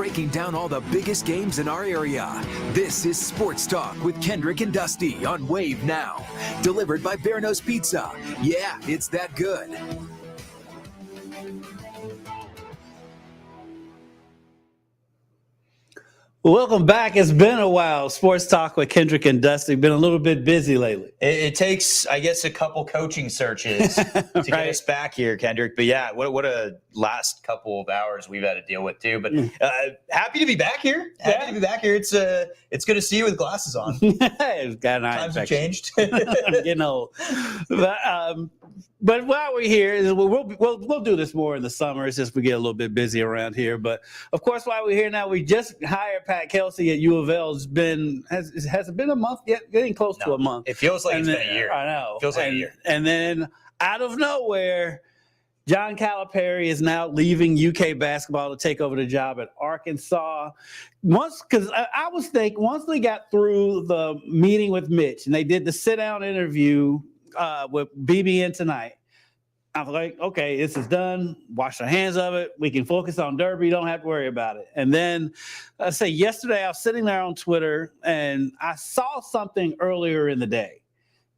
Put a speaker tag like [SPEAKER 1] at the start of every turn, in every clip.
[SPEAKER 1] breaking down all the biggest games in our area. This is Sports Talk with Kendrick and Dusty on Wave Now. Delivered by Verno's Pizza. Yeah, it's that good.
[SPEAKER 2] Welcome back. It's been a while. Sports Talk with Kendrick and Dusty. Been a little bit busy lately.
[SPEAKER 3] It takes, I guess, a couple coaching search to
[SPEAKER 2] right.
[SPEAKER 3] get us back here, Kendrick. But yeah, what a last couple of hours we've had to deal with too. But happy to be back here. Happy to be back here. It's good to see you with glasses on.
[SPEAKER 2] It's got an eye
[SPEAKER 3] Times have
[SPEAKER 2] infection.
[SPEAKER 3] changed.
[SPEAKER 2] I'm getting old. But while we're here, we'll do this more in the summer. It's just we get a little bit busy around here. But of course, while we're here now, we just hired Pat Kelsey at U of L. Has it been a month yet? Getting close to a month.
[SPEAKER 3] It feels like it's been a year.
[SPEAKER 2] I know.
[SPEAKER 3] It feels like a year.
[SPEAKER 2] And then out of nowhere, John Calipari is now leaving UK basketball to take over the job at Arkansas. Because I was thinking, once they got through the meeting with Mitch and they did the sit-down interview with BBN tonight, I was like, okay, this is done. Wash our hands of it. We can focus on Derby. Don't have to worry about it. And then yesterday I was sitting there on Twitter and I saw something earlier in the day.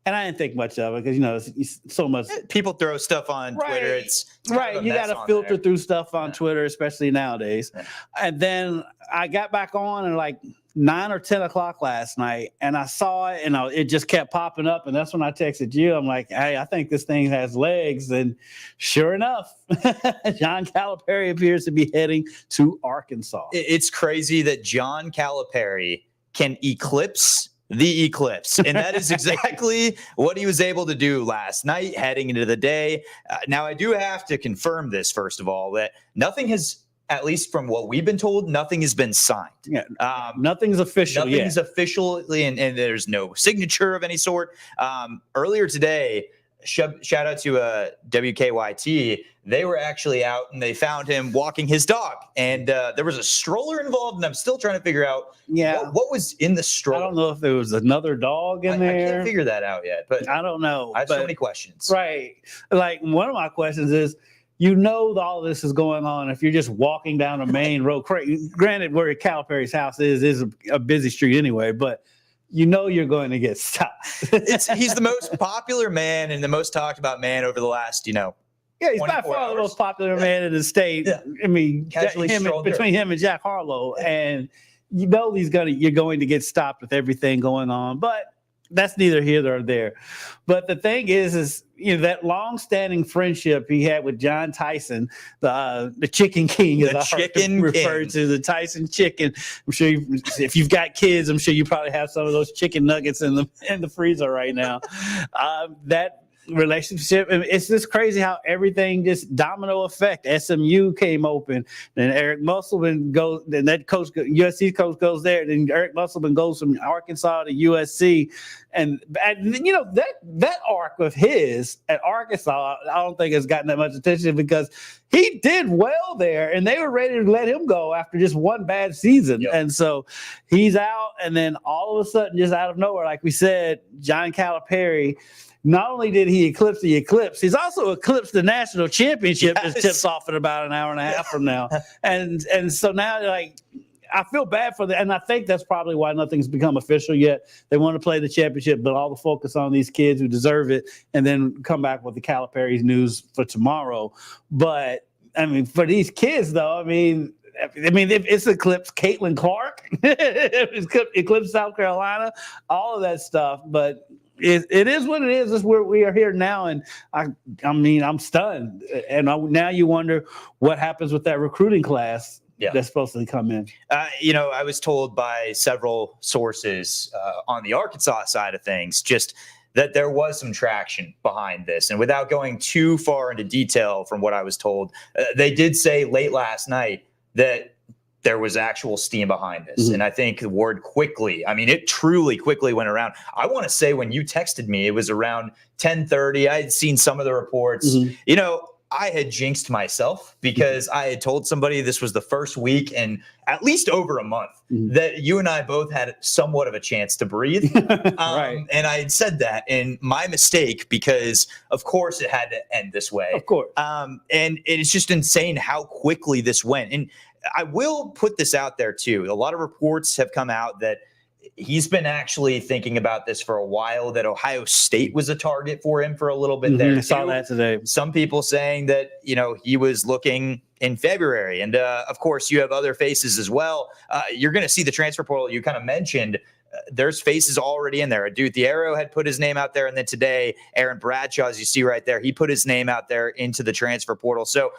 [SPEAKER 2] And I didn't think much of it because, it's so much.
[SPEAKER 3] People throw stuff on Twitter. It's
[SPEAKER 2] right. You got to filter through stuff on Twitter, especially nowadays. Yeah. And then I got back on at like 9 or 10 o'clock last night, and I saw it, and it just kept popping up. And that's when I texted you. I'm like, hey, I think this thing has legs. And sure enough, John Calipari appears to be heading to Arkansas.
[SPEAKER 3] It's crazy that John Calipari can eclipse the eclipse. And that is exactly what he was able to do last night heading into the day. Now, I do have to confirm this, first of all, that nothing has, at least from what we've been told, nothing has been signed.
[SPEAKER 2] Yeah, nothing's official yet.
[SPEAKER 3] Nothing's officially, and there's no signature of any sort. Earlier today, shout out to WKYT. They were actually out and they found him walking his dog. And there was a stroller involved, and I'm still trying to figure out what was in the stroller.
[SPEAKER 2] I don't know if there was another dog in there.
[SPEAKER 3] I can't figure that out yet. But
[SPEAKER 2] I don't know.
[SPEAKER 3] I have so many questions.
[SPEAKER 2] Right. Like, one of my questions is, all this is going on if you're just walking down a main road. Granted, where Calipari's house is a busy street anyway, but you're going to get stopped.
[SPEAKER 3] He's the most popular man and the most talked about man over the last,
[SPEAKER 2] Yeah, he's by far the most popular man in the state. Yeah. I mean, between him and Jack Harlow, and you're going to get stopped with everything going on. But that's neither here nor there. But the thing is that long-standing friendship he had with John Tyson, the Chicken King, as I referred to the Tyson Chicken. I'm sure if you've got kids, I'm sure you probably have some of those chicken nuggets in the freezer right now. That relationship, it's just crazy how everything just domino effect. SMU came open, then Eric Musselman goes, then that USC coach goes there, then Eric Musselman goes from Arkansas to USC, and that arc of his at Arkansas, I don't think has gotten that much attention because he did well there, and they were ready to let him go after just one bad season. Yep. And so he's out, and then all of a sudden, just out of nowhere, like we said, John Calipari. Not only did he eclipse the eclipse, he's also eclipsed the national championship that tips off in about an hour and a half from now. And so now, I feel bad for and I think that's probably why nothing's become official yet. They want to play the championship, but all the focus on these kids who deserve it, and then come back with the Calipari's news for tomorrow. But, for these kids, though, it's eclipsed Caitlin Clark, it's eclipsed South Carolina, all of that stuff, but it is what it is. It's where we are here now, and I'm stunned. And now you wonder what happens with that recruiting class that's supposed to come in.
[SPEAKER 3] I was told by several sources on the Arkansas side of things just that there was some traction behind this. And without going too far into detail from what I was told, they did say late last night that there was actual steam behind this. Mm-hmm. And I think the word quickly, it truly quickly went around. I want to say when you texted me, it was around 10:30. I had seen some of the reports. Mm-hmm. I had jinxed myself because I had told somebody this was the first week in at least over a month that you and I both had somewhat of a chance to breathe.
[SPEAKER 2] Right.
[SPEAKER 3] And I had said that, and my mistake, because of course it had to end this way.
[SPEAKER 2] Of course.
[SPEAKER 3] And it's just insane how quickly this went. And I will put this out there too. A lot of reports have come out that he's been actually thinking about this for a while, that Ohio State was a target for him for a little bit there.
[SPEAKER 2] I saw that today.
[SPEAKER 3] Some people saying that, he was looking in February. And of course, you have other faces as well. You're going to see the transfer portal you kind of mentioned. There's faces already in there. Dude, the Arrow had put his name out there. And then today, Aaron Bradshaw, as you see right there, he put his name out there into the transfer portal. So,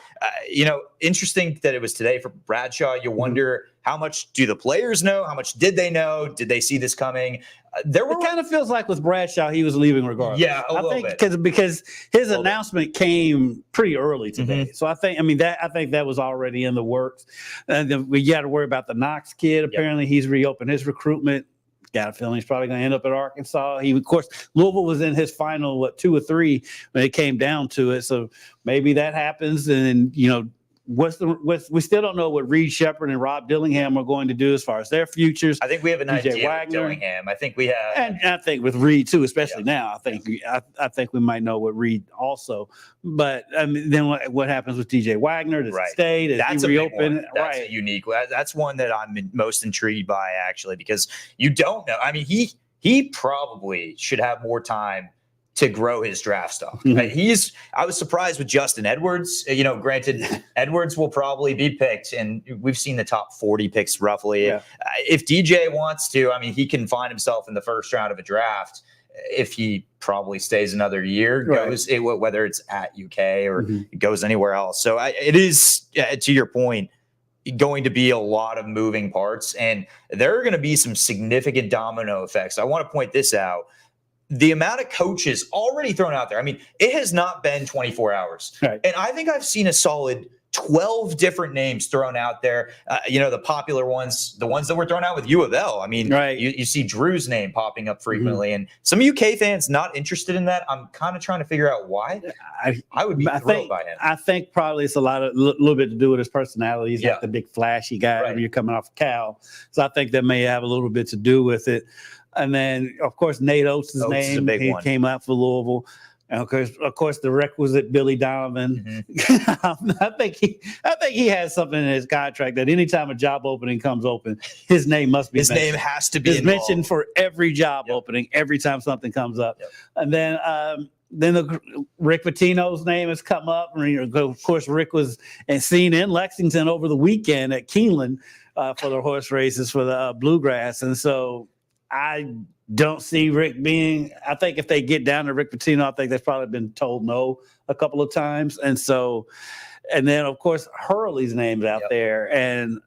[SPEAKER 3] interesting that it was today for Bradshaw. You wonder, how much do the players know? How much did they know? Did they see this coming?
[SPEAKER 2] It kind of feels like with Bradshaw, he was leaving regardless.
[SPEAKER 3] Yeah, a little bit.
[SPEAKER 2] Because his announcement came pretty early today. So I think that was already in the works. And we got to worry about the Knox kid. Apparently, he's reopened his recruitment. Got a feeling he's probably going to end up at Arkansas. Of course, Louisville was in his final 2 or 3 when it came down to it. So maybe that happens, and we still don't know what Reed Shepherd and Rob Dillingham are going to do as far as their futures.
[SPEAKER 3] I think we have an
[SPEAKER 2] DJ
[SPEAKER 3] idea
[SPEAKER 2] Wagner.
[SPEAKER 3] with Dillingham. I think we have,
[SPEAKER 2] and I think with Reed too, especially now. I think we might know what Reed also. But then what happens with DJ Wagner? Does he stay? Does he reopen?
[SPEAKER 3] That's a unique. That's one that I'm most intrigued by, actually, because you don't know. I mean, he probably should have more time to grow his draft stock. I was surprised with Justin Edwards. Granted, Edwards will probably be picked, and we've seen the top 40 picks roughly. Yeah. If DJ wants to, he can find himself in the first round of a draft if he probably stays another year, whether it's at UK or goes anywhere else. So it is, to your point, going to be a lot of moving parts, and there are going to be some significant domino effects. I want to point this out. The amount of coaches already thrown out there. It has not been 24 hours. Right. And I think I've seen a solid 12 different names thrown out there. The popular ones, the ones that were thrown out with U of L. You see Drew's name popping up frequently. And some UK fans not interested in that. I'm kind of trying to figure out why. I would be thrilled by him.
[SPEAKER 2] I think probably it's a little bit to do with his personality. He's not the big flashy guy when you're coming off Cal. So I think that may have a little bit to do with it. And then, of course, Nate Oates' name. He came out for Louisville. And of course, the requisite Billy Donovan. I think he has something in his contract that anytime a job opening comes open, his name must be mentioned.
[SPEAKER 3] His name has to be
[SPEAKER 2] mentioned for every job opening, every time something comes up. And then Rick Pitino's name has come up. And of course, Rick was seen in Lexington over the weekend at Keeneland for the horse races for the Bluegrass. And so I don't see Rick being. I think if they get down to Rick Pitino, I think they've probably been told no a couple of times. And then of course Hurley's name's out there. And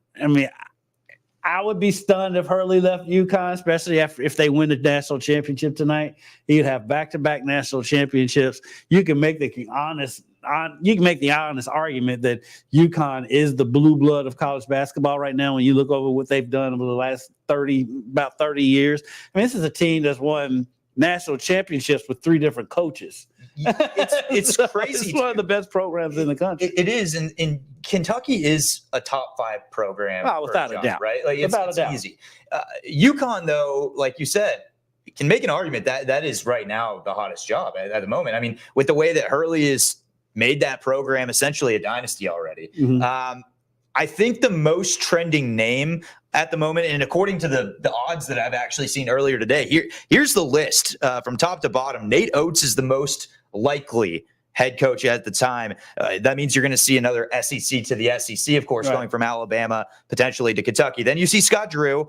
[SPEAKER 2] I would be stunned if Hurley left UConn, especially if they win the national championship tonight. He'd have back-to-back national championships. You can make the honest argument that UConn is the blue blood of college basketball right now when you look over what they've done over the last about 30 years. This is a team that's won national championships with 3 different coaches.
[SPEAKER 3] It's crazy.
[SPEAKER 2] It's one of the best programs in the country.
[SPEAKER 3] It is. And Kentucky is a top 5 program.
[SPEAKER 2] Without a doubt.
[SPEAKER 3] Right? It's easy. UConn, though, like you said, can make an argument that is right now the hottest job at the moment. With the way that Hurley is made that program essentially a dynasty already. I think the most trending name at the moment, and according to the odds that I've actually seen earlier today, here's the list from top to bottom. Nate Oates is the most likely head coach at the time. That means you're going to see another SEC to the SEC, of course, going from Alabama potentially to Kentucky. Then you see Scott Drew.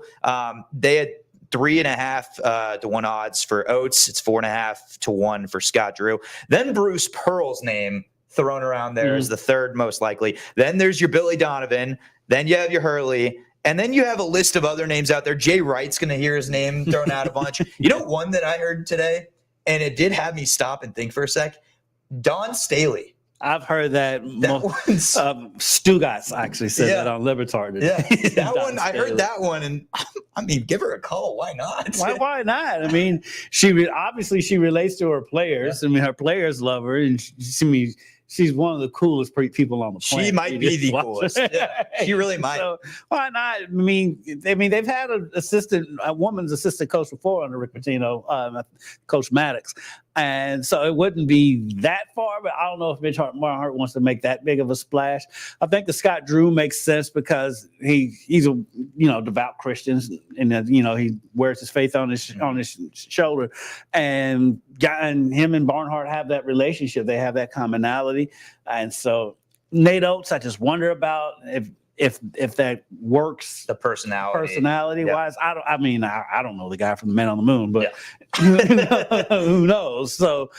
[SPEAKER 3] They had 3.5 to 1 odds for Oates. It's 4.5 to 1 for Scott Drew. Then Bruce Pearl's name thrown around there as the third most likely. Then there's your Billy Donovan. Then you have your Hurley. And then you have a list of other names out there. Jay Wright's going to hear his name thrown out a bunch. One that I heard today, and it did have me stop and think for a sec, Don Staley.
[SPEAKER 2] I've heard that. Stugatz actually said that on Libertard today.
[SPEAKER 3] Yeah, that one. I heard that one, and give her a call. Why not?
[SPEAKER 2] Why not? She relates to her players. Her players love her, and she's one of the coolest people on the planet.
[SPEAKER 3] She might be the coolest. Yeah, she really might.
[SPEAKER 2] So why not? I mean, they've had a woman's assistant coach before under Rick Pitino, Coach Maddox. And so it wouldn't be that far, but I don't know if Mitch Barnhart wants to make that big of a splash. I think the Scott Drew makes sense because he's a devout Christian, and he wears his faith on his shoulder, and him and Barnhart have that relationship. They have that commonality, and so Nate Oates, I just wonder about if that works.
[SPEAKER 3] The personality
[SPEAKER 2] wise, I don't know the guy from the Man on the Moon, but who knows? So,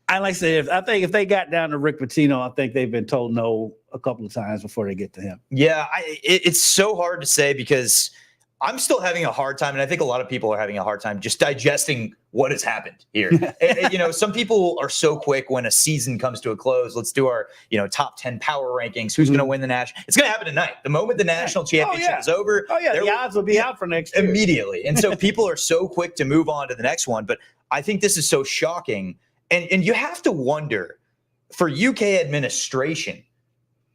[SPEAKER 2] I think if they got down to Rick Pitino, I think they've been told no a couple of times before they get to him.
[SPEAKER 3] Yeah, it's so hard to say because I'm still having a hard time, and I think a lot of people are having a hard time just digesting what has happened here. and, some people are so quick when a season comes to a close. Let's do our, top 10 power rankings. Who's going to win the national? It's going to happen tonight. The moment the national championship is over.
[SPEAKER 2] Oh, yeah, the odds will be out for next year.
[SPEAKER 3] Immediately. And so people are so quick to move on to the next one. But I think this is so shocking. And you have to wonder, for UK administration,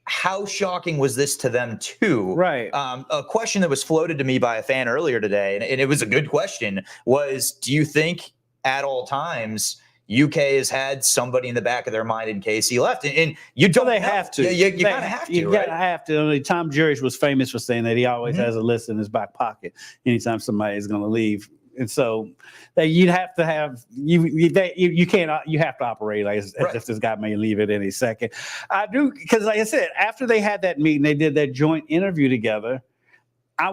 [SPEAKER 3] how shocking was this to them too?
[SPEAKER 2] Right.
[SPEAKER 3] A question that was floated to me by a fan earlier today, and it was a good question, was do you think at all times UK has had somebody in the back of their mind in case he left? And you don't
[SPEAKER 2] have to.
[SPEAKER 3] You kind of have to,
[SPEAKER 2] You
[SPEAKER 3] right?
[SPEAKER 2] have to. I mean, Tom Jurich was famous for saying that he always has a list in his back pocket anytime somebody is going to leave. And so you'd have to have you have to operate as if this guy may leave at any second. I do, because like I said, after they had that meeting, they did that joint interview together. I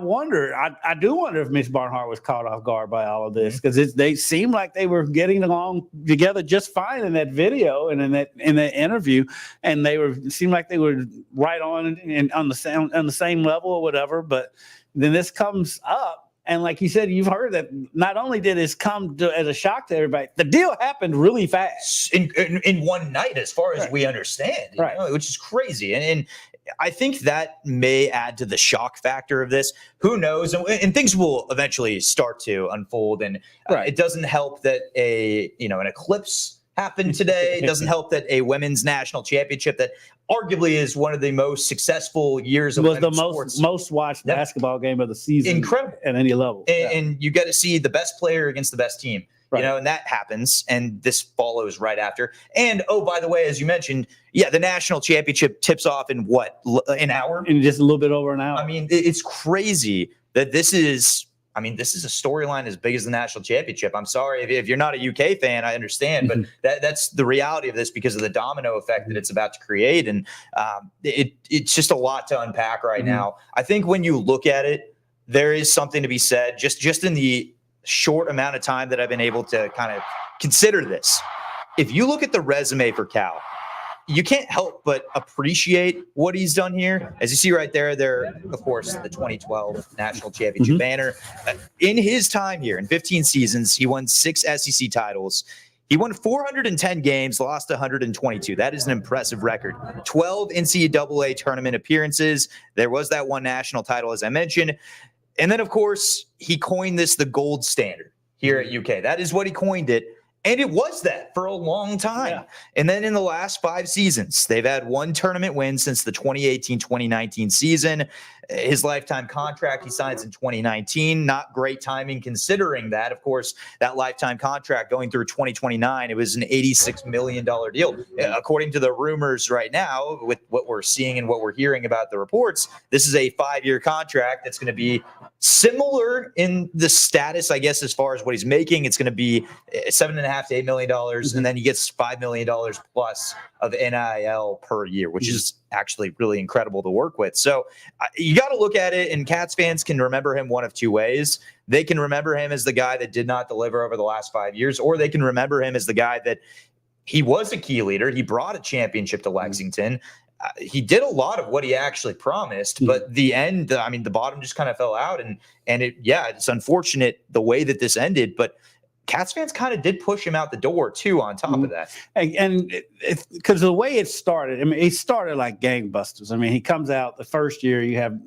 [SPEAKER 2] do wonder if Mitch Barnhart was caught off guard by all of this, because they seemed like they were getting along together just fine in that video and in that interview, and seemed like they were right on and on the same level or whatever. But then this comes up. And like you said, you've heard that not only did this come as a shock to everybody, the deal happened really fast.
[SPEAKER 3] In one night, as far as we understand, which is crazy. And I think that may add to the shock factor of this. Who knows? And things will eventually start to unfold. And it doesn't help that an eclipse happened today. It doesn't help that a women's national championship that arguably is one of the most successful years of women's sports.
[SPEAKER 2] most watched basketball game of the season.
[SPEAKER 3] Incredible
[SPEAKER 2] at any level.
[SPEAKER 3] And you get to see the best player against the best team. And that happens, and this follows right after. And by the way, as you mentioned, the national championship tips off in an hour?
[SPEAKER 2] In just a little bit over an hour.
[SPEAKER 3] I mean, it's crazy that this is a storyline as big as the national championship. I'm sorry if you're not a UK fan, I understand, but that's the reality of this because of the domino effect that it's about to create. And it's just a lot to unpack right now. I think when you look at it, there is something to be said just in the short amount of time that I've been able to kind of consider this. If you look at the resume for Cal, you can't help but appreciate what he's done here. As you see right there, of course, the 2012 national championship banner. In his time here, in 15 seasons, he won 6 SEC titles. He won 410 games, lost 122. That is an impressive record. 12 NCAA tournament appearances. There was that one national title, as I mentioned. And then, of course, he coined this the gold standard here at UK. That is what he coined it. And it was that for a long time. Yeah. And then in the last 5 seasons, they've had 1 tournament win since the 2018-2019 season. His lifetime contract he signs in 2019. Not great timing considering that. Of course, that lifetime contract going through 2029, it was an $86 million deal. According to the rumors right now, with what we're seeing and what we're hearing about the reports, this is a 5-year contract that's going to be similar in the status, I guess, as far as what he's making. It's going to be $7.5 to $8 million, and then he gets $5 million plus of NIL per year, which is actually really incredible to work with. So you got to look at it, and Cats fans can remember him one of 2 ways. They can remember him as the guy that did not deliver over the last 5 years, or they can remember him as the guy that he was a key leader. He brought a championship to Lexington. He did a lot of what he actually promised, but the end, the bottom just kind of fell out, and it's unfortunate the way that this ended, but Cats fans kind of did push him out the door too on top of that.
[SPEAKER 2] And because the way it started, it started like gangbusters. He comes out the first year, you have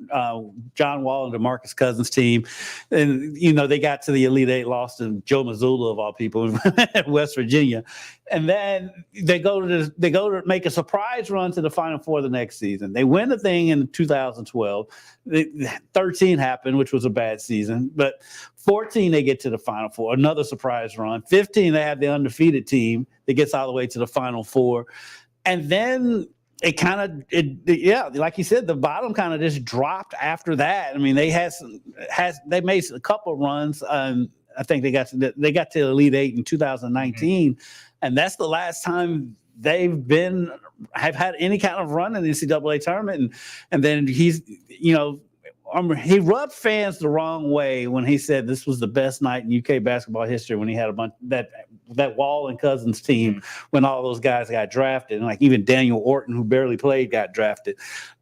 [SPEAKER 2] John Wall and DeMarcus Cousins' team. And, they got to the Elite Eight, lost to Joe Mazzulla of all people in West Virginia. And then they go to make a surprise run to the Final Four the next season. They win the thing in 2012. 13 happened, which was a bad season. But 14, they get to the Final Four, another surprise run. 15, they have the undefeated team that gets all the way to the Final Four. And then it kind of, like you said, the bottom kind of just dropped after that. I mean, they they made a couple runs. I think they got to the Elite Eight in 2019. And that's the last time they've have had any kind of run in the NCAA tournament. And then he rubbed fans the wrong way when he said this was the best night in UK basketball history when he had a bunch that Wall and Cousins team when all those guys got drafted, and like even Daniel Orton, who barely played, got drafted.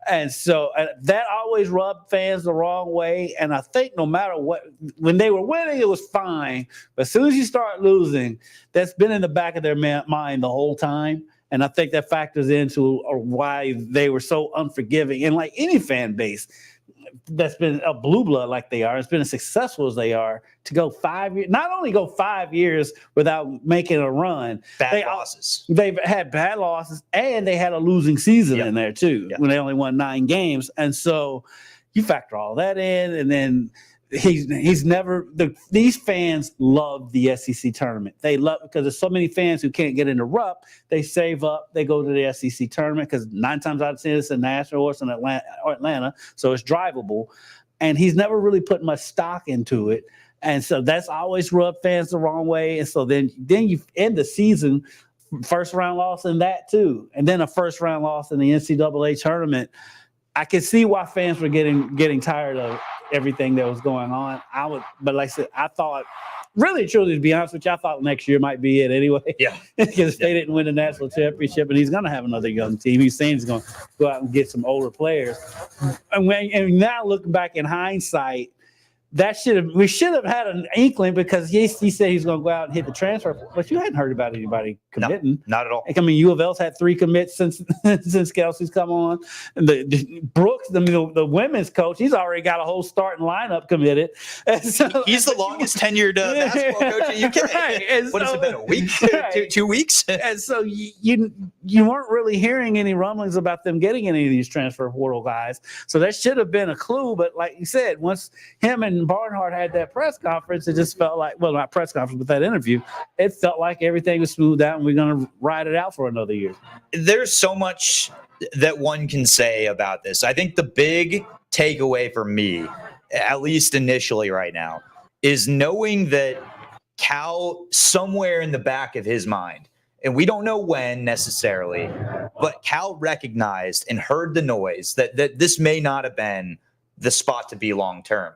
[SPEAKER 2] And so that always rubbed fans the wrong way. And I think no matter what, when they were winning, it was fine. But as soon as you start losing, that's been in the back of their mind the whole time. And I think that factors into why they were so unforgiving. And like any fan base that's been a blue blood like they are, it's been as successful as they are, to go 5 years, not only go 5 years without making a run.
[SPEAKER 3] Losses.
[SPEAKER 2] They've had bad losses, and they had a losing season in there too, when they only won 9 games. And so you factor all that in, and then he's never these fans love the SEC tournament. They love because there's so many fans who can't get into Rupp. They save up, they go to the SEC tournament because 9 times out of 10 it's in Nashville or it's in Atlanta, so it's drivable. And he's never really put much stock into it, and so that's always rubbed fans the wrong way. And so then you end the season first round loss in that too, and then a first round loss in the NCAA tournament. I can see why fans were getting tired of everything that was going on. But like I said, I thought, really, truly, to be honest with you, I thought next year might be it anyway. Yeah. Because they didn't win the national championship, and he's going to have another young team. He's saying he's going to go out and get some older players. And now looking back in hindsight, we should have had an inkling, because he said he's going to go out and hit the transfer, but you hadn't heard about anybody committing.
[SPEAKER 3] No, not at all.
[SPEAKER 2] I mean, U of L's had 3 commits since Kelsey's come on. And the Brooks, the women's coach, he's already got a whole starting lineup committed. And so,
[SPEAKER 3] he's the longest tenured basketball coach in the UK.
[SPEAKER 2] Right.
[SPEAKER 3] What has it been, a week? 2 weeks?
[SPEAKER 2] And so you weren't really hearing any rumblings about them getting any of these transfer portal guys. So that should have been a clue. But like you said, once him and Barnhart had that press conference, it just felt like, well, not press conference, but that interview, it felt like everything was smoothed out and we're going to ride it out for another year.
[SPEAKER 3] There's so much that one can say about this. I think the big takeaway for me, at least initially right now, is knowing that Cal, somewhere in the back of his mind, and we don't know when necessarily, but Cal recognized and heard the noise that this may not have been the spot to be long term.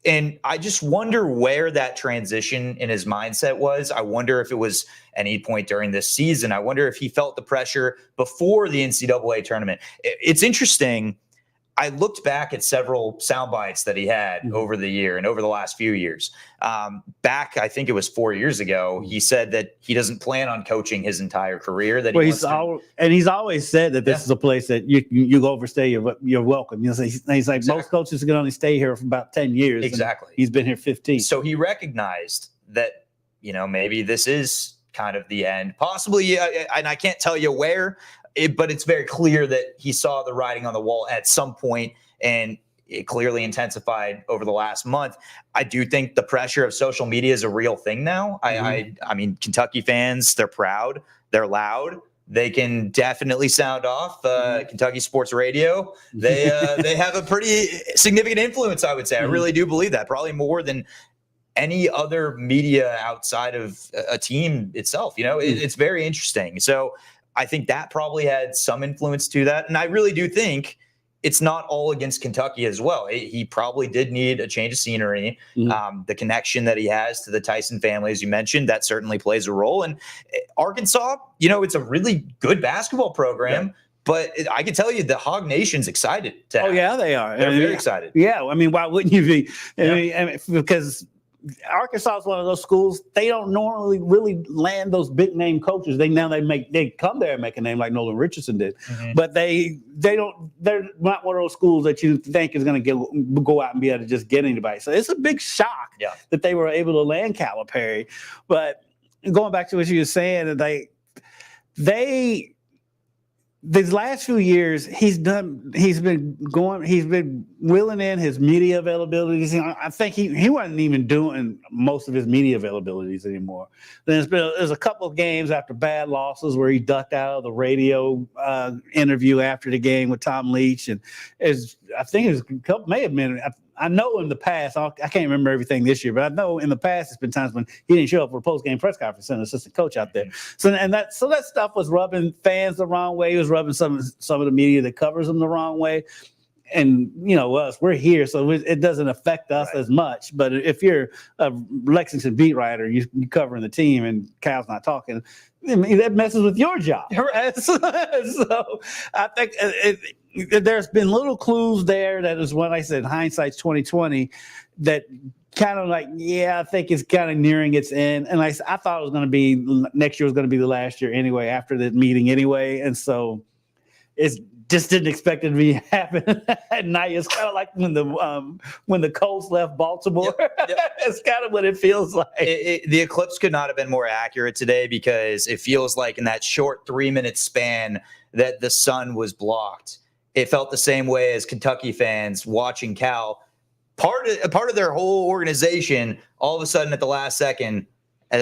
[SPEAKER 3] And I just wonder where that transition in his mindset was. I wonder if it was any point during this season. I wonder if he felt the pressure before the NCAA tournament. It's interesting. I looked back at several sound bites that he had over the year and over the last few years. Back, I think it was 4 years ago, he said that he doesn't plan on coaching his entire career. He's
[SPEAKER 2] always said that this is a place that you go overstay, you're welcome. You know, he's like, exactly. Most coaches can only stay here for about 10 years.
[SPEAKER 3] Exactly.
[SPEAKER 2] He's been here 15.
[SPEAKER 3] So he recognized that, maybe this is kind of the end, possibly, and I can't tell you where. But it's very clear that he saw the writing on the wall at some point, and it clearly intensified over the last month. I do think the pressure of social media is a real thing now. I mean, Kentucky fans, they're proud, they're loud. They can definitely sound off. Kentucky sports radio, they have a pretty significant influence, I would say. I really do believe that, probably more than any other media outside of a team itself. It's very interesting. So I think that probably had some influence to that. And I really do think it's not all against Kentucky as well. He probably did need a change of scenery. The connection that he has to the Tyson family, as you mentioned, that certainly plays a role. And Arkansas, it's a really good basketball program. Yeah. But I can tell you the Hog Nation's excited.
[SPEAKER 2] Yeah, they are.
[SPEAKER 3] They're very excited.
[SPEAKER 2] Yeah, I mean, why wouldn't you be? I mean, because Arkansas is one of those schools, they don't normally really land those big name coaches. They come there and make a name like Nolan Richardson did, but they're not one of those schools that you think is going to go out and be able to just get anybody. So it's a big shock that they were able to land Calipari. But going back to what you were saying, these last few years, he's been wheeling in his media availabilities. I think he wasn't even doing most of his media availabilities anymore. Then there's a couple of games after bad losses where he ducked out of the radio interview after the game with Tom Leach, and I think it was a couple, may have been. I know in the past, I can't remember everything this year, but I know in the past there's been times when he didn't show up for a post-game press conference, an assistant coach out there. So that stuff was rubbing fans the wrong way. It was rubbing some of the media that covers them the wrong way. And we're here, so it doesn't affect us as much. But if you're a Lexington beat writer, you're covering the team, and Cal's not talking, I mean, that messes with your job. Right? So I think there's been little clues there. That is when I said hindsight's 2020. That kind of like, I think it's kind of nearing its end. And I thought it was going to be next year was going to be the last year anyway, after the meeting anyway. And so it's just didn't expect it to happen at night. It's kind of like when the Colts left Baltimore. Yep. It's kind of what it feels like.
[SPEAKER 3] The eclipse could not have been more accurate today, because it feels like in that short 3-minute span that the sun was blocked. It felt the same way as Kentucky fans watching Cal. Part of their whole organization, all of a sudden at the last second,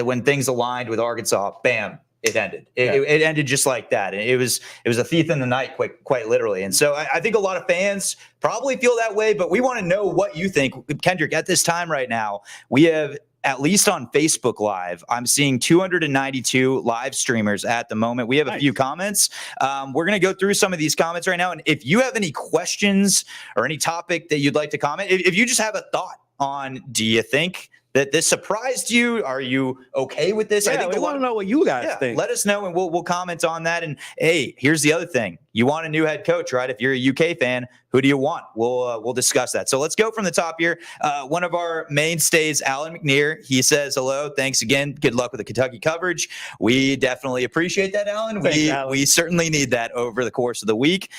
[SPEAKER 3] when things aligned with Arkansas, bam, it ended. It ended just like that. And it was a thief in the night, quite literally. And so I think a lot of fans probably feel that way, but we want to know what you think. Kendrick, at this time right now, we have, at least on Facebook Live, I'm seeing 292 live streamers at the moment. We have a few comments. We're going to go through some of these comments right now. And if you have any questions or any topic that you'd like to comment, if you just have a thought on, do you think that this surprised you? Are you okay with this?
[SPEAKER 2] I think we want to know what you guys think.
[SPEAKER 3] Let us know, and we'll comment on that. And hey, here's the other thing: you want a new head coach, right? If you're a UK fan, who do you want? We'll discuss that. So let's go from the top here. One of our mainstays, Alan McNear, he says hello. Thanks again. Good luck with the Kentucky coverage. We definitely appreciate that, Alan. We certainly need that over the course of the week.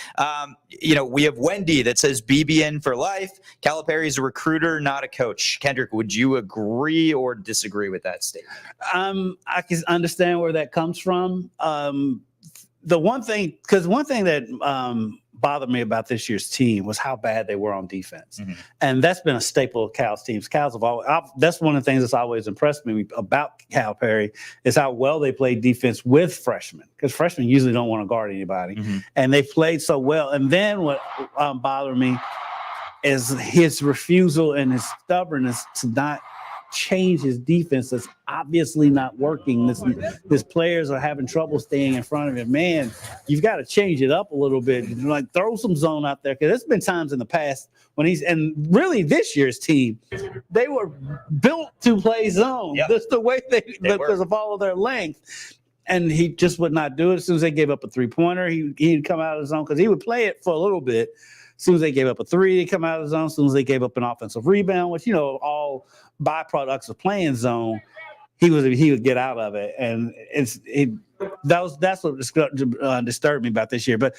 [SPEAKER 3] We have Wendy that says BBN for life. Calipari is a recruiter, not a coach. Kendrick, would you agree or disagree with that statement?
[SPEAKER 2] I can understand where that comes from. One thing that bothered me about this year's team was how bad they were on defense. Mm-hmm. And that's been a staple of Cal's teams. That's one of the things that's always impressed me about Calipari is how well they played defense with freshmen, because freshmen usually don't want to guard anybody. Mm-hmm. And they played so well. And then what bothered me is his refusal and his stubbornness to not change his defense. That's obviously not working. This players are having trouble staying in front of him. Man, you've got to change it up a little bit. Like, throw some zone out there, because there's been times in the past when and really this year's team, they were built to play zone. Yep. That's the way because of all of their length. And he just would not do it. As soon as they gave up a 3-pointer, he'd come out of the zone, because he would play it for a little bit. As soon as they gave up a 3, they come out of the zone. As soon as they gave up an offensive rebound, which, all byproducts of playing zone, he would get out of it. And that's what disturbed me about this year. But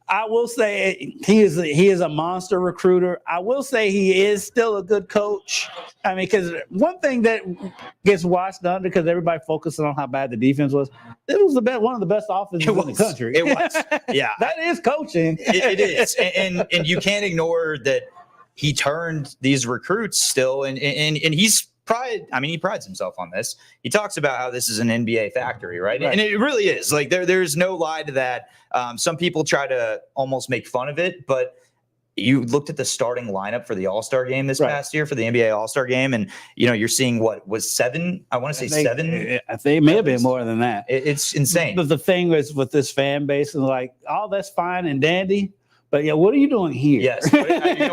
[SPEAKER 2] I will say he is a monster recruiter. I will say he is still a good coach. I mean, because one thing that gets washed under, because everybody focusing on how bad the defense was, it was one of the best offenses in the country.
[SPEAKER 3] It was. Yeah.
[SPEAKER 2] That is coaching.
[SPEAKER 3] It is. And you can't ignore that he turned these recruits still, and he's he prides himself on this. He talks about how this is an NBA factory, right? And it really is. Like, there's no lie to that. Some people try to almost make fun of it, but you looked at the starting lineup for the All-Star game this past year, for the NBA All-Star game, and you're seeing what was 7. I want to say 7.
[SPEAKER 2] I think it may have been more than that.
[SPEAKER 3] It's insane.
[SPEAKER 2] But the thing is with this fan base is like, oh, that's fine and dandy. But what are you doing here?
[SPEAKER 3] Yes, you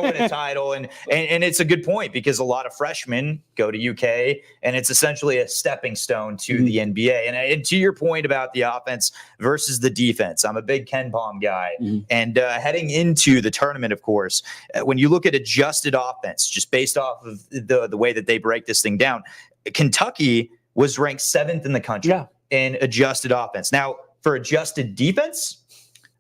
[SPEAKER 3] win a title, and it's a good point, because a lot of freshmen go to UK, and it's essentially a stepping stone to the NBA. And to your point about the offense versus the defense, I'm a big Ken Pom guy, and heading into the tournament, of course, when you look at adjusted offense, just based off of the way that they break this thing down, Kentucky was ranked 7th in the country in adjusted offense. Now, for adjusted defense,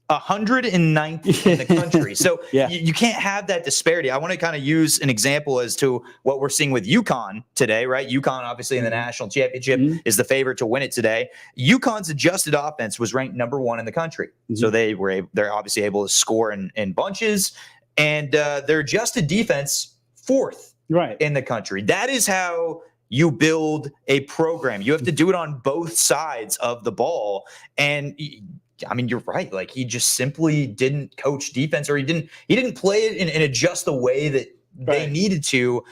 [SPEAKER 3] 109th in the country. So
[SPEAKER 2] yeah.
[SPEAKER 3] you can't have that disparity. I want to kind of use an example as to what we're seeing with UConn today, right? UConn, obviously, in the national championship is the favorite to win it today. UConn's adjusted offense was ranked number 1 in the country. So they're obviously able to score in bunches, and their adjusted defense 4th in the country. That is how you build a program. You have to do it on both sides of the ball. And I mean, you're right. Like, he just simply didn't coach defense, or he didn't play it and adjust the way that they needed to.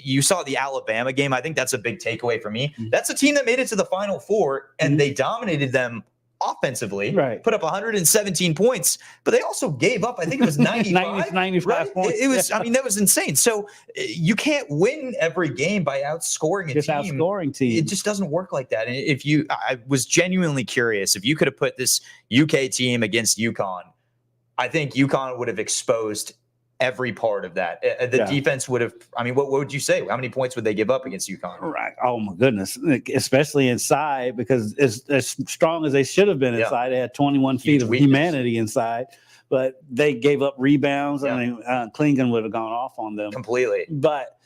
[SPEAKER 3] You saw the Alabama game. I think that's a big takeaway for me. That's a team that made it to the Final Four, and they dominated them offensively, put up 117 points, but they also gave up, I think it was 95
[SPEAKER 2] points.
[SPEAKER 3] It was, I mean, that was insane. So you can't win every game by outscoring a team.
[SPEAKER 2] Outscoring team.
[SPEAKER 3] It just doesn't work like that. And I was genuinely curious, if you could have put this UK team against UConn, I think UConn would have exposed every part of that. The defense would have, I mean, what would you say? How many points would they give up against UConn?
[SPEAKER 2] Right. Oh, my goodness. Especially inside, because as strong as they should have been inside, they had 21 feet of humanity inside, but they gave up rebounds. I mean, Klingon would have gone off on them.
[SPEAKER 3] Completely.
[SPEAKER 2] But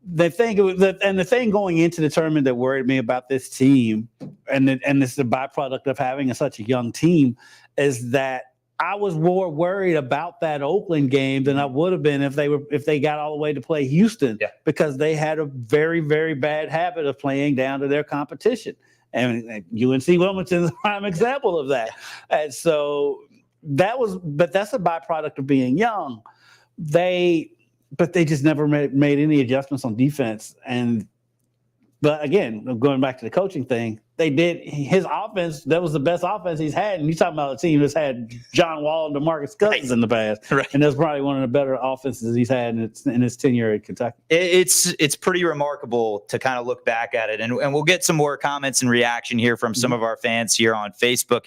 [SPEAKER 2] the thing going into the tournament that worried me about this team, and it's the byproduct of having such a young team, is that I was more worried about that Oakland game than I would have been if they got all the way to play Houston, because they had a very, very bad habit of playing down to their competition. And UNC Wilmington is a prime example of that. And so but that's a byproduct of being young. But they just never made any adjustments on defense. But again, going back to the coaching thing, his offense, that was the best offense he's had. And you're talking about a team that's had John Wall and DeMarcus Cousins in the past. And that's probably one of the better offenses he's had in his tenure at Kentucky.
[SPEAKER 3] It's pretty remarkable to kind of look back at it. And we'll get some more comments and reaction here from some of our fans here on Facebook.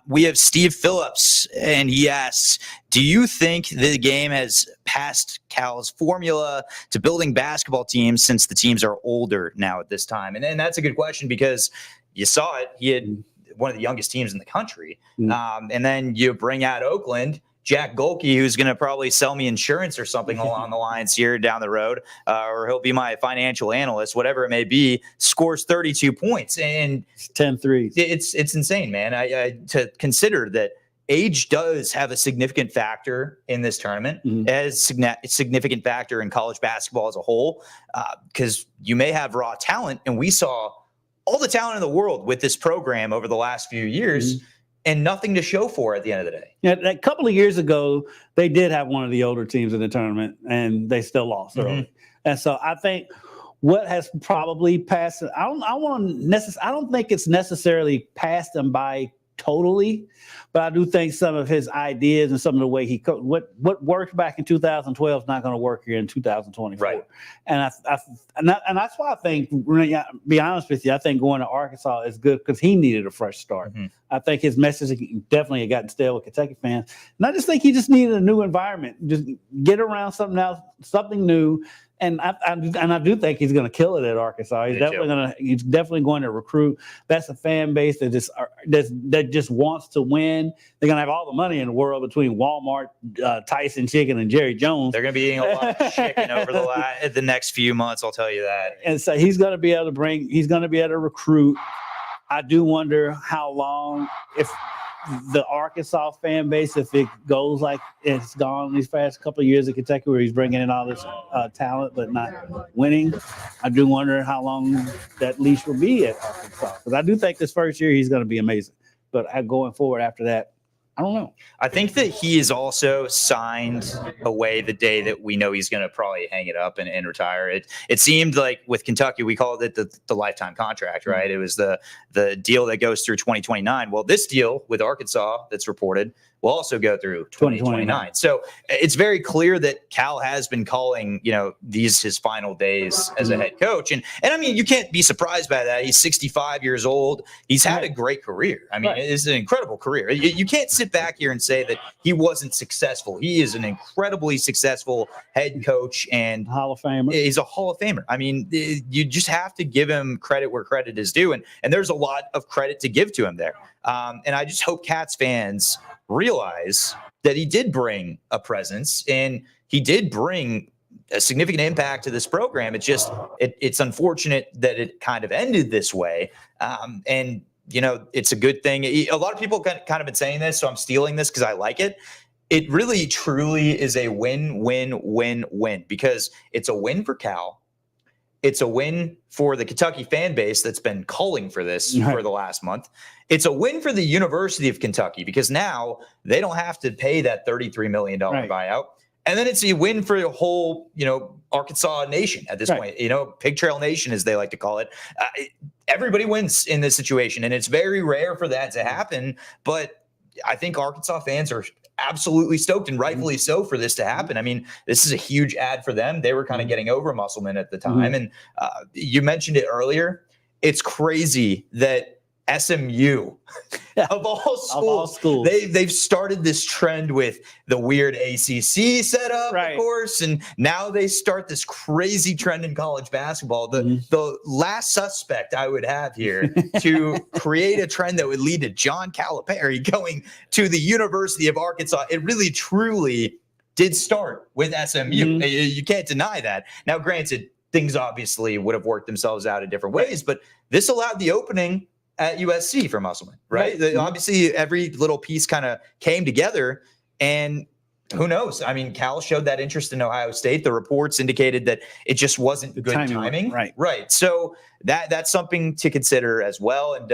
[SPEAKER 3] We have Steve Phillips, and he asks, do you think the game has passed Cal's formula to building basketball teams, since the teams are older now at this time? And that's a good question, because you saw it. He had one of the youngest teams in the country. And then you bring out Oakland, Jack Golke, who's going to probably sell me insurance or something along the lines here down the road, or he'll be my financial analyst, whatever it may be, scores 32 points. And
[SPEAKER 2] 10 threes.
[SPEAKER 3] It's insane, man. To consider that age does have a significant factor in this tournament, as a significant factor in college basketball as a whole, because you may have raw talent, and we saw all the talent in the world with this program over the last few years, and nothing to show for it at the end of the day.
[SPEAKER 2] Yeah, a couple of years ago, they did have one of the older teams in the tournament, and they still lost early. And so I think what has probably passed, I don't think it's necessarily passed them by totally, but I do think some of his ideas and some of the way he what worked back in 2012 is not going to work here in 2024. And that's why I think, be honest with you, I think going to Arkansas is good, because he needed a fresh start. I think his message definitely had gotten stale with Kentucky fans, and I just think he just needed a new environment, just get around something else, something new. And I do think he's going to kill it at Arkansas. He's definitely going to recruit. That's a fan base that just wants to win. They're going to have all the money in the world between Walmart, Tyson Chicken, and Jerry Jones.
[SPEAKER 3] They're going to be eating a lot of chicken over the next few months. I'll tell you that.
[SPEAKER 2] And so he's going to be able to recruit. I do wonder how long, if the Arkansas fan base, if it goes like it's gone these past couple of years at Kentucky, where he's bringing in all this talent but not winning. I do wonder how long that leash will be at Arkansas, because I do think this first year he's going to be amazing, but going forward after that, I don't know. I
[SPEAKER 3] think that he is also signed away the day that we know he's going to probably hang it up and retire. It seemed like with Kentucky, we called it the lifetime contract, right? It was the deal that goes through 2029. Well, this deal with Arkansas that's reported will also go through 2029. So it's very clear that Cal has been calling, these his final days as a head coach. And I mean, you can't be surprised by that. He's 65 years old. He's had a great career. I mean, it's an incredible career. You can't sit back here and say that he wasn't successful. He is an incredibly successful head coach and
[SPEAKER 2] Hall of Famer.
[SPEAKER 3] He's a Hall of Famer. I mean, you just have to give him credit where credit is due. And there's a lot of credit to give to him there. And I just hope Cats fans realize that he did bring a presence and he did bring a significant impact to this program. It's unfortunate that it kind of ended this way. And it's a good thing. A lot of people kind of been saying this, so I'm stealing this because I like it. It really, truly is a win, win, win, win, because it's a win for Cal. It's a win for the Kentucky fan base that's been calling for this for the last month. It's a win for the University of Kentucky because now they don't have to pay that $33 million buyout. And then it's a win for the whole, Arkansas nation at this point, Pig Trail Nation, as they like to call it. Everybody wins in this situation, and it's very rare for that to happen. But I think Arkansas fans are absolutely stoked, and rightfully so, for this to happen. I mean, this is a huge ad for them. They were kind of getting over Musselman at the time. And you mentioned it earlier. It's crazy that SMU, of all schools, they've started this trend with the weird ACC setup, of course, and now they start this crazy trend in college basketball. The last suspect I would have here to create a trend that would lead to John Calipari going to the University of Arkansas, it really, truly did start with SMU. You can't deny that. Now, granted, things obviously would have worked themselves out in different ways, but this allowed the opening at USC for Musselman, right? Obviously, every little piece kind of came together, and who knows? I mean, Cal showed that interest in Ohio State. The reports indicated that it just wasn't good timing. Right. So that's something to consider as well, and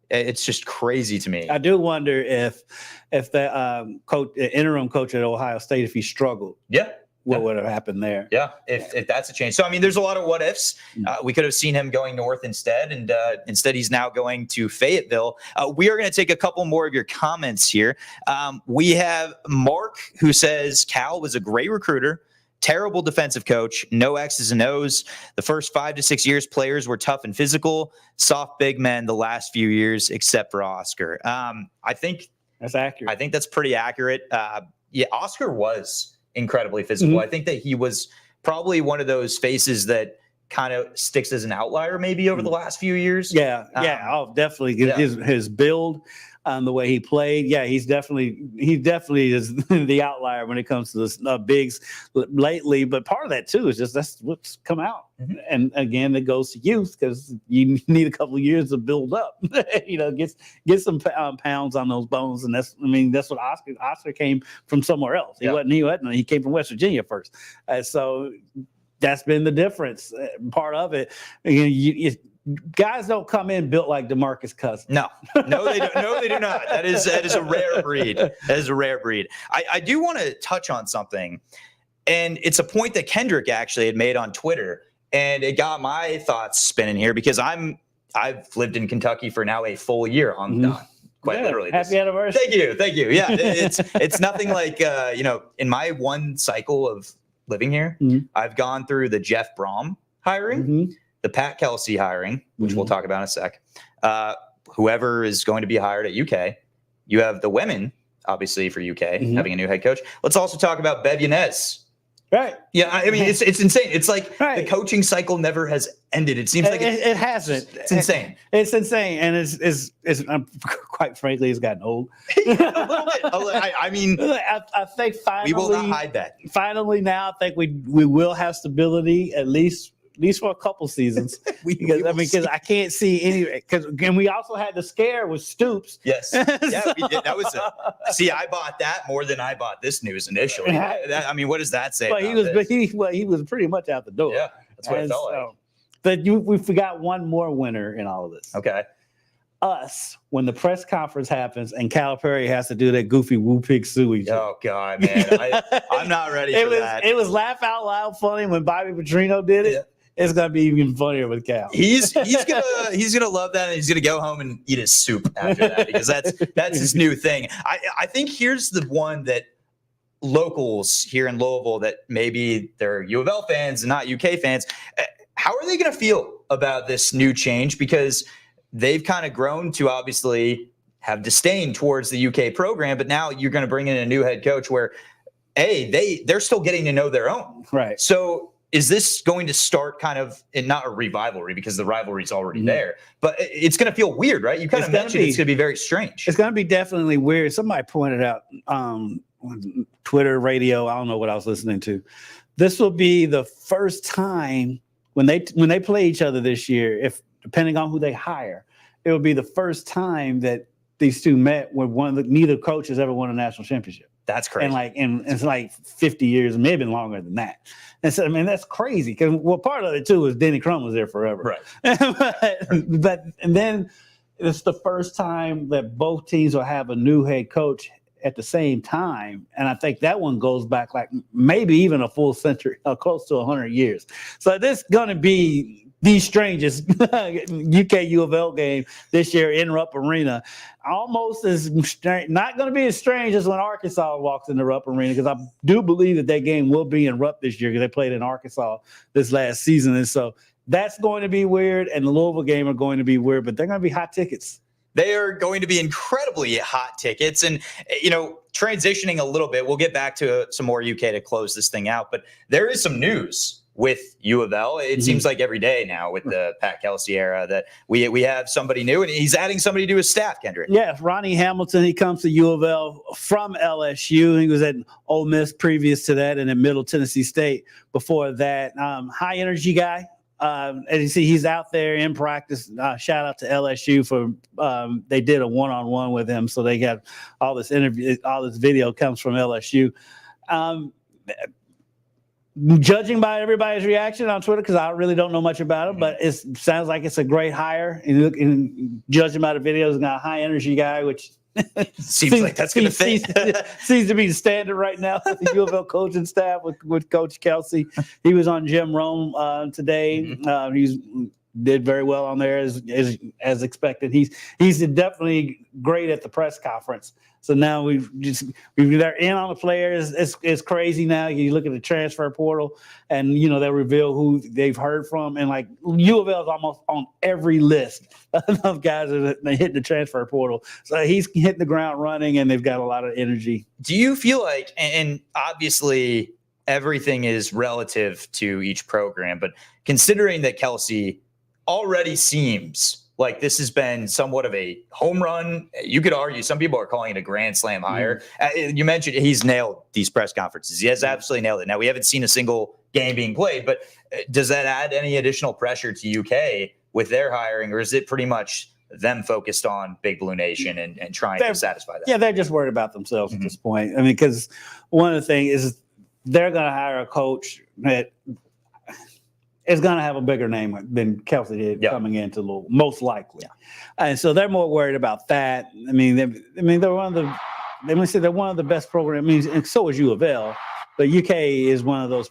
[SPEAKER 3] it's just crazy to me.
[SPEAKER 2] I do wonder if the interim coach at Ohio State, if he struggled. What would have happened there?
[SPEAKER 3] If that's a change. So, I mean, there's a lot of what ifs. We could have seen him going north instead, and instead he's now going to Fayetteville. We are going to take a couple more of your comments here. We have Mark, who says Cal was a great recruiter, terrible defensive coach, no X's and O's. The first 5 to 6 years, players were tough and physical, soft big men the last few years, except for Oscar. I think
[SPEAKER 2] that's accurate.
[SPEAKER 3] I think that's pretty accurate. Oscar was incredibly physical. I think that he was probably one of those faces that kind of sticks as an outlier maybe over the last few years.
[SPEAKER 2] Definitely. His build, the way he played. He definitely is the outlier when it comes to the bigs lately. But part of that too is just that's what's come out. And again, it goes to youth because you need a couple of years to build up. Get some pounds on those bones, and that's what Oscar came from somewhere else. He came from West Virginia first, so that's been the difference. Part of it, guys don't come in built like DeMarcus Cousins.
[SPEAKER 3] No, they don't. No, they do not. That is a rare breed. That is a rare breed. I do want to touch on something, and it's a point that Kendrick actually had made on Twitter, and it got my thoughts spinning here because I've lived in Kentucky for now a full year. Quite literally.
[SPEAKER 2] Happy anniversary.
[SPEAKER 3] Thank you. Yeah, it's nothing like in my one cycle of living here, I've gone through the Jeff Brom hiring. The Pat Kelsey hiring, which we'll talk about in a sec. Whoever is going to be hired at UK. You have the women, obviously, for UK, having a new head coach. Let's also talk about Bev Yanez.
[SPEAKER 2] Right.
[SPEAKER 3] Yeah, I mean, it's insane. It's like the coaching cycle never has ended. It seems like
[SPEAKER 2] it hasn't.
[SPEAKER 3] It's insane.
[SPEAKER 2] It's insane, and it's quite frankly, it's gotten old.
[SPEAKER 3] A little bit. I mean,
[SPEAKER 2] I think finally
[SPEAKER 3] we will not hide that.
[SPEAKER 2] Finally, now I think we will have stability at least for a couple seasons. Because I can't see any. And we also had the scare with Stoops.
[SPEAKER 3] Yes, we did. That was see. I bought that more than I bought this news initially. What does that say?
[SPEAKER 2] But he was pretty much out the door.
[SPEAKER 3] Yeah, that's what I felt like.
[SPEAKER 2] But we forgot one more winner in all of this.
[SPEAKER 3] Okay.
[SPEAKER 2] Us, when the press conference happens and Calipari has to do that goofy woo pig suey.
[SPEAKER 3] Oh God, man, I'm not ready for that.
[SPEAKER 2] It was laugh out loud funny when Bobby Petrino did it. Yeah. It's gonna be even funnier with Cal.
[SPEAKER 3] He's gonna love that, and he's gonna go home and eat his soup after that because that's his new thing. I think here's the one that locals here in Louisville that maybe they're U of L fans and not UK fans. How are they gonna feel about this new change? Because they've kind of grown to obviously have disdain towards the UK program, but now you're going to bring in a new head coach where they're still getting to know their own.
[SPEAKER 2] Right.
[SPEAKER 3] So is this going to start kind of in not a rivalry because the rivalry is already there, but it's going to feel weird, right? You kind of mentioned it's going to be very strange.
[SPEAKER 2] It's going to be definitely weird. Somebody pointed out Twitter, radio, I don't know what I was listening to. This will be the first time when they play each other this year, if depending on who they hire, it will be the first time that these two met when neither coach has ever won a national championship.
[SPEAKER 3] That's crazy.
[SPEAKER 2] And it's like 50 years, maybe longer than that. And so, I mean, that's crazy. Because part of it too is Denny Crum was there forever.
[SPEAKER 3] Right.
[SPEAKER 2] but then it's the first time that both teams will have a new head coach at the same time. And I think that one goes back like maybe even a full century, close to 100 years. So this is going to be the strangest UK U of L game this year in Rupp Arena. Almost as not going to be as strange as when Arkansas walks into Rupp Arena, because I do believe that game will be in Rupp this year because they played in Arkansas this last season. And so that's going to be weird. And the Louisville game are going to be weird, but they're going to be hot tickets.
[SPEAKER 3] They are going to be incredibly hot tickets. And, transitioning a little bit, we'll get back to some more UK to close this thing out. But there is some news with U of L. It seems like every day now with the Pat Kelsey era that we have somebody new, and he's adding somebody to his staff, Kendrick.
[SPEAKER 2] Yeah, Ronnie Hamilton, he comes to U of L from LSU. He was at Ole Miss previous to that and at Middle Tennessee State before that. High energy guy. As you see, he's out there in practice. Shout out to LSU for they did a one-on-one with him, so they got all this interview, all this video comes from LSU. Judging by everybody's reaction on Twitter, because I really don't know much about him, but it sounds like it's a great hire. And judging by the videos, got a high energy guy, which
[SPEAKER 3] seems like that's going to fit.
[SPEAKER 2] Seems to be the standard right now with the U of L coaching staff with Coach Kelsey. He was on Jim Rome today. He's did very well on there as expected. He's definitely great at the press conference. So now they're in on the players. It's crazy now. You look at the transfer portal, and they'll reveal who they've heard from, and like U of L is almost on every list of guys that they hit the transfer portal. So he's hitting the ground running, and they've got a lot of energy.
[SPEAKER 3] Do you feel like, and obviously everything is relative to each program, but considering that Kelsey already seems like this has been somewhat of a home run. You could argue some people are calling it a grand slam hire. You mentioned he's nailed these press conferences. He has absolutely nailed it. Now, we haven't seen a single game being played, but does that add any additional pressure to UK with their hiring, or is it pretty much them focused on Big Blue Nation and trying to satisfy that?
[SPEAKER 2] Yeah, they're just worried about themselves at this point. I mean, because one of the things is they're going to hire a coach that is going to have a bigger name than Kelsey did coming into Louisville, most likely. And so they're more worried about that. I mean, they're one of the. They may say they're one of the best programs. I mean, and so is U of L, but UK is one of those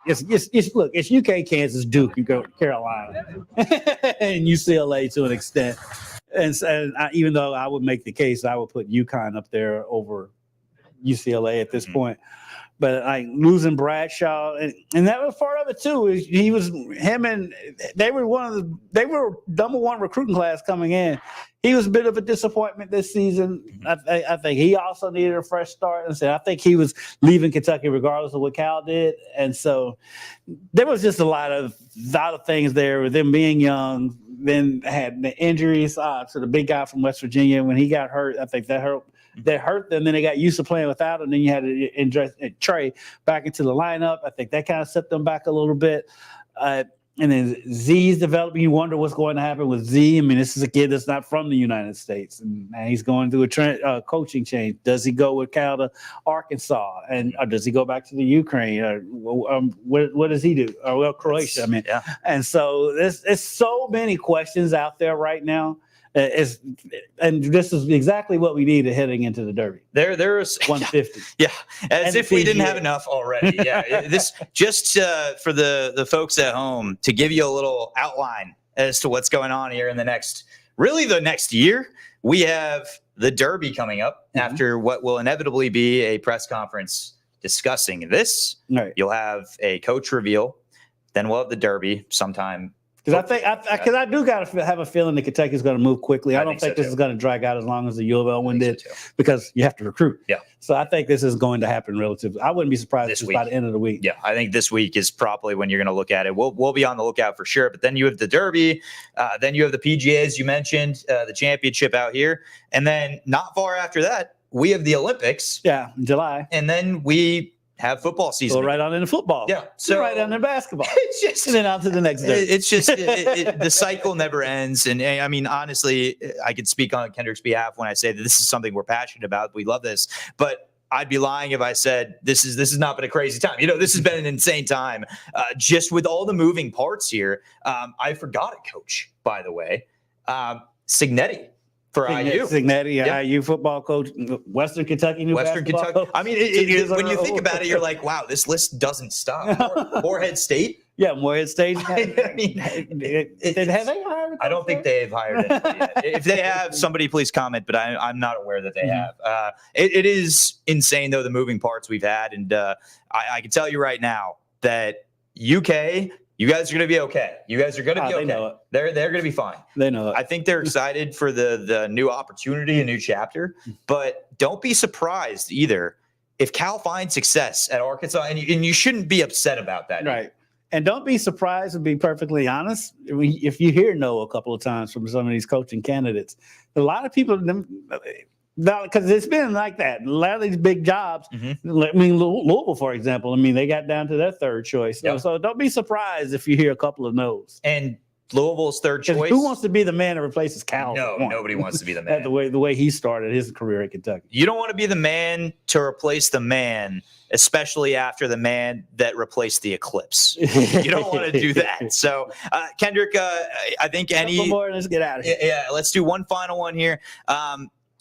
[SPEAKER 2] it's UK, Kansas, Duke, and Carolina, and UCLA to an extent. And even though I would make the case, I would put UConn up there over UCLA at this point. But like losing Bradshaw, and that was part of it too. Is they were number one recruiting class coming in. He was a bit of a disappointment this season. I think he also needed a fresh start. And so I think he was leaving Kentucky regardless of what Cal did. And so there was just a lot of things there with them being young. Then had the injuries to the big guy from West Virginia when he got hurt. I think that hurt. That hurt them. Then they got used to playing without him. Then you had to Trey back into the lineup. I think that kind of set them back a little bit. And then Z's developing. You wonder what's going to happen with Z. I mean, this is a kid that's not from the United States, and he's going through a coaching change. Does he go with Cal to Arkansas, or does he go back to the Ukraine? Or what does he do? Or Croatia. I mean, And so there's so many questions out there right now. And this is exactly what we needed heading into the Derby.
[SPEAKER 3] There's
[SPEAKER 2] 150.
[SPEAKER 3] As if we didn't have enough already. This just for the folks at home to give you a little outline as to what's going on here in the next year. We have the Derby coming up after what will inevitably be a press conference discussing this.
[SPEAKER 2] Right.
[SPEAKER 3] You'll have a coach reveal. Then we'll have the Derby sometime
[SPEAKER 2] Because I do gotta have a feeling that Kentucky's going to move quickly. I don't think this is going to drag out as long as the U of L one did, because you have to recruit.
[SPEAKER 3] Yeah.
[SPEAKER 2] So I think this is going to happen relatively. I wouldn't be surprised if it's by the end of the week.
[SPEAKER 3] Yeah, I think this week is probably when you're going to look at it. We'll be on the lookout for sure. But then you have the Derby, then you have the PGA, as you mentioned, the championship out here, and then not far after that, we have the Olympics.
[SPEAKER 2] Yeah, in July,
[SPEAKER 3] and then we have football season.
[SPEAKER 2] Go right on into football.
[SPEAKER 3] Yeah. So
[SPEAKER 2] right on into basketball.
[SPEAKER 3] It's just,
[SPEAKER 2] and then on to the next day.
[SPEAKER 3] It's just the cycle never ends. And I mean, honestly, I could speak on Kendrick's behalf when I say that this is something we're passionate about. We love this, but I'd be lying if I said this has not been a crazy time. This has been an insane time, just with all the moving parts here. I forgot it, Coach, by the way. Signetti. For IU.
[SPEAKER 2] Signetti, IU football coach, Western Kentucky,
[SPEAKER 3] Western Kentucky. Coach. I mean, when you think about it, you're like, wow, this list doesn't stop. Morehead State.
[SPEAKER 2] Yeah, Morehead State.
[SPEAKER 3] I mean, have they hired? I don't think they've hired anybody yet. If they have, somebody please comment, but I'm not aware that they have. It is insane, though, the moving parts we've had. And I can tell you right now that UK, you guys are going to be okay. You guys are going to be okay.
[SPEAKER 2] Know it.
[SPEAKER 3] They're going to be fine.
[SPEAKER 2] They know it.
[SPEAKER 3] I think they're excited for the new opportunity, a new chapter. But don't be surprised either if Cal finds success at Arkansas, and you shouldn't be upset about that.
[SPEAKER 2] Right. Either. And don't be surprised, to be perfectly honest, if you hear no a couple of times from some of these coaching candidates. A lot of people, because it's been like that. A lot of these big jobs, I mean, Louisville, for example, they got down to their third choice. Yep. So don't be surprised if you hear a couple of no's.
[SPEAKER 3] And Louisville's third choice.
[SPEAKER 2] Who wants to be the man that replaces Cal?
[SPEAKER 3] No, nobody wants to be the man.
[SPEAKER 2] the way he started his career at Kentucky.
[SPEAKER 3] You don't want to be the man to replace the man, especially after the man that replaced the Eclipse. You don't want to do that. So, Kendrick, I think
[SPEAKER 2] let's get out of here.
[SPEAKER 3] Yeah, let's do one final one here.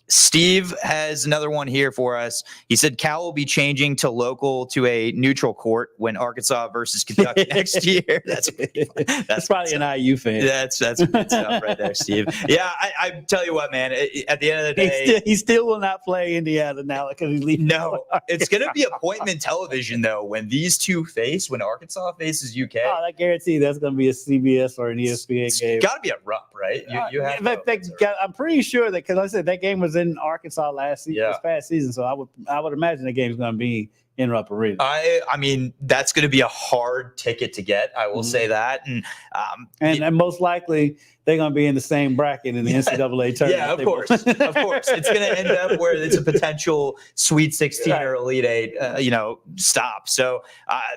[SPEAKER 3] Steve has another one here for us. He said Cal will be changing to a neutral court when Arkansas versus Kentucky next year. That's
[SPEAKER 2] probably an IU fan.
[SPEAKER 3] That's good stuff right there, Steve. Yeah, I tell you what, man. At the end of the day,
[SPEAKER 2] he still will not play Indiana now because he's leaving.
[SPEAKER 3] No, it's going to be appointment television though when these two when Arkansas faces UK.
[SPEAKER 2] Oh, I guarantee that's going to be a CBS or an ESPN game.
[SPEAKER 3] It's got to be a Rupp, right? You have.
[SPEAKER 2] I'm pretty sure that, because I said that game was in Arkansas this past season, so I would imagine the game's going to be in Rupp Arena.
[SPEAKER 3] I mean, that's going to be a hard ticket to get. I will say that,
[SPEAKER 2] and most likely they're going to be in the same bracket in the NCAA tournament.
[SPEAKER 3] Yeah, of course. It's going to end up where it's a potential Sweet 16 or Elite 8, stop. So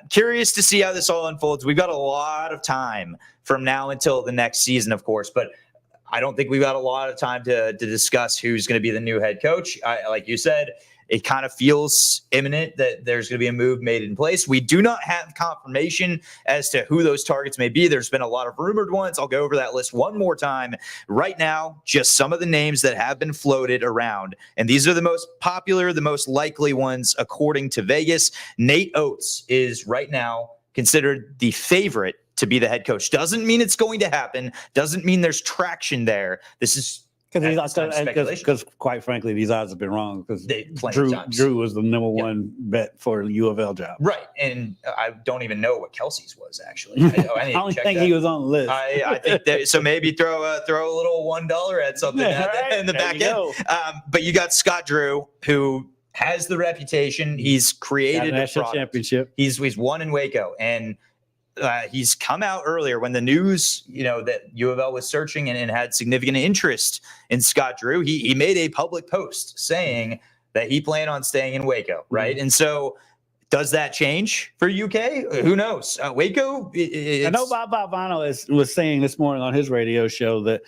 [SPEAKER 3] curious to see how this all unfolds. We've got a lot of time from now until the next season, of course, but I don't think we've got a lot of time to discuss who's going to be the new head coach. Like you said, it kind of feels imminent that there's going to be a move made in place. We do not have confirmation as to who those targets may be. There's been a lot of rumored ones. I'll go over that list one more time. Right now, just some of the names that have been floated around. And these are the most popular, the most likely ones, according to Vegas. Nate Oates is right now considered the favorite to be the head coach. Doesn't mean it's going to happen. Doesn't mean there's traction there. This is because
[SPEAKER 2] quite frankly, these odds have been wrong because Drew was the number one bet for the U of L job.
[SPEAKER 3] Right. And I don't even know what Kelsey's was, actually. I
[SPEAKER 2] don't think he was on the list.
[SPEAKER 3] I think so maybe throw a little $1 at something in the back end. But you got Scott Drew, who has the reputation. He's created a
[SPEAKER 2] national championship.
[SPEAKER 3] He's won in Waco, and he's come out earlier when the news, that U of L was searching and had significant interest in Scott Drew. He made a public post saying that he planned on staying in Waco, right? Mm-hmm. And so does that change for UK? Who knows? Waco?
[SPEAKER 2] I know Bob Valvano was saying this morning on his radio show that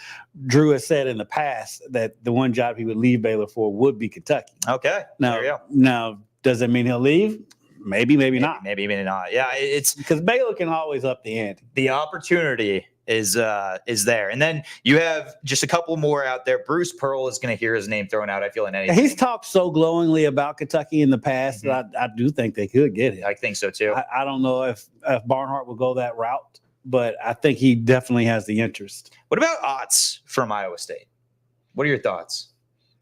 [SPEAKER 2] Drew has said in the past that the one job he would leave Baylor for would be Kentucky.
[SPEAKER 3] Okay.
[SPEAKER 2] Now, does that mean he'll leave? Maybe not.
[SPEAKER 3] Maybe not. Yeah, it's
[SPEAKER 2] because Baylor can always up the ante.
[SPEAKER 3] The opportunity is there, and then you have just a couple more out there. Bruce Pearl is going to hear his name thrown out. I feel in anything.
[SPEAKER 2] He's talked so glowingly about Kentucky in the past that I do think they could get it.
[SPEAKER 3] I think so too.
[SPEAKER 2] I don't know if Barnhart will go that route, but I think he definitely has the interest.
[SPEAKER 3] What about Otts from Iowa State? What are your thoughts?